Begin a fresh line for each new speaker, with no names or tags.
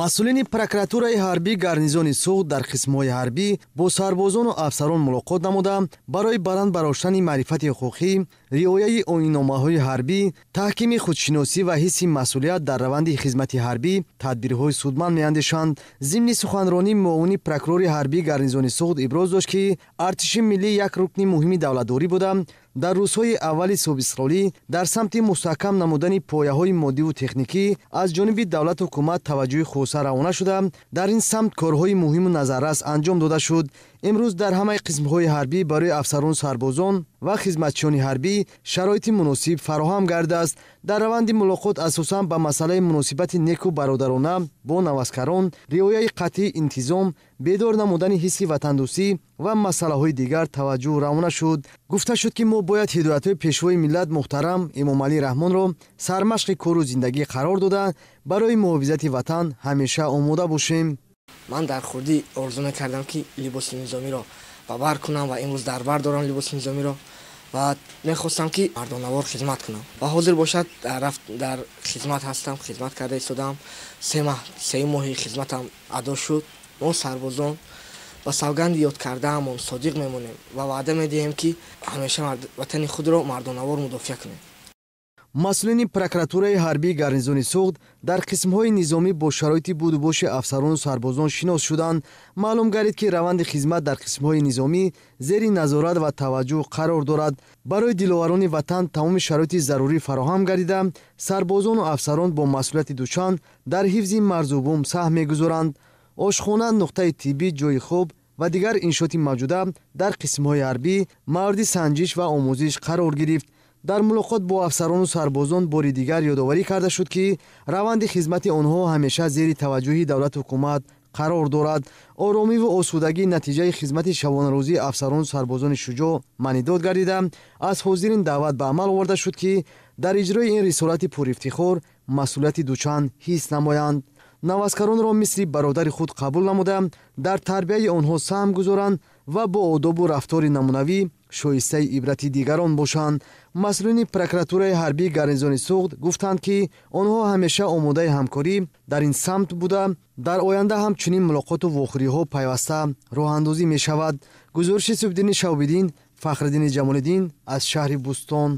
масъулини прокуратураи ҳарбии гарнизони суғд дар қисмҳои ҳарбӣ бо сарбозону афсарон мулоқот намуда барои баланд бароштани маърифати ҳуқуқӣ, риояи оинномаҳои ҳарбӣ, таҳкими худшиносӣ ва ҳисси масъулият дар раванди хизмати ҳарбӣ тадбирҳои судманд меандешанд. зимни суханронии муовини прокурори ҳарбии гарнизони суғд иброз дошт, ки артиши миллӣ як рукни муҳими давлатдорӣ буда дар рӯзҳои аввали собистиқлолӣ дар самти мустаҳкам намудани пояҳои моддиву техникӣ аз ҷониби давлату ҳукумат таваҷҷӯҳи хуса равона шуда, дар ин самт корҳои муҳиму назаррас анҷом дода шуд. имрӯз дар ҳамаи қисмҳои ҳарбӣ барои афсарону сарбозон ва хизматчиёни ҳарбӣ шароити муносиб фароҳам гардааст. дар раванди мулоқот асосан ба масъалаи муносибати неку бародарона бо навазкарон, риояи қатъии интизом, бедор намудани ҳисси ватандӯстӣ ва масъалаҳои дигар таваҷҷӯҳ равона шуд. гуфта шуд, ки мо бояд ҳидоятҳои пешвои миллат муҳтарам Эмомалӣ Раҳмонро сармашқи кору зиндагӣ қарор дода барои муҳофизати ватан ҳамеша омода бошем.
ман дар хурдӣ орзу мекардам, ки либоси низомиро ба бар кунам ва имрӯз дар бар дорам либоси низомиро ва мехостам, ки мардонавор хизмат кунам ва ҳозир бошад дар хизмат ҳастам. хизмат карда истодам. 3 моҳи хизматам адо шуд. мо сарбозон ба савганди ёд кардаамон содиқ мемонем ва ваъда медиҳем, ки ҳамеша ватани худро мардонавор мудофиа кунем.
масъулини прокуратураи ҳарбии гарнизони суғд дар қисмҳои низомӣ бо шароити будубоши афсарону сарбозон шинос шуданд. маълум гардид, ки раванди хизмат дар қисмҳои низомӣ зери назорат ва таваҷҷӯҳ қарор дорад. барои диловарони ватан тамоми шароити зарурӣ фароҳам гардида, сарбозону афсарон бо масъулияти душанд дар ҳифзи марзубум саҳм мегузоранд. ошхона, нуқтаи тиббӣ, ҷойи хоб ва дигар иншооти мавҷуда дар қисмҳои ҳарбӣ мавриди санҷиш ва омӯзиш қарор гирифт. дар мулоқот бо афсарону сарбозон бори дигар ёдоварӣ карда шуд, ки раванди хизмати онҳо ҳамеша зери таваҷҷӯҳи давлату ҳукумат қарор дорад. оромиву осудагӣ натиҷаи хизмати шабонарӯзии афсарону сарбозони шуҷоъ маънидод гардида, аз ҳозирин даъват ба амал оварда шуд, ки дар иҷрои ин рисолати пурифтихор масъулияти дучанд ҳис намоянд. навазкаронро мисли бародари худ қабул намуда, дар тарбияи онҳо саҳм гузоранд ва бо одобу рафтори намунавӣ шоистаи ибрати дигарон бошанд. масъулини прокуратураи ҳарбии гарнизони суғд гуфтанд, ки онҳо ҳамеша омодаи ҳамкорӣ дар ин самт буда, дар оянда ҳамчунин мулоқоту вохӯриҳо пайваста роҳандозӣ мешавад. гузориши Субҳиддини Шаҳобиддин, Фахриддини Ҷамолиддин аз шаҳри Бӯстон.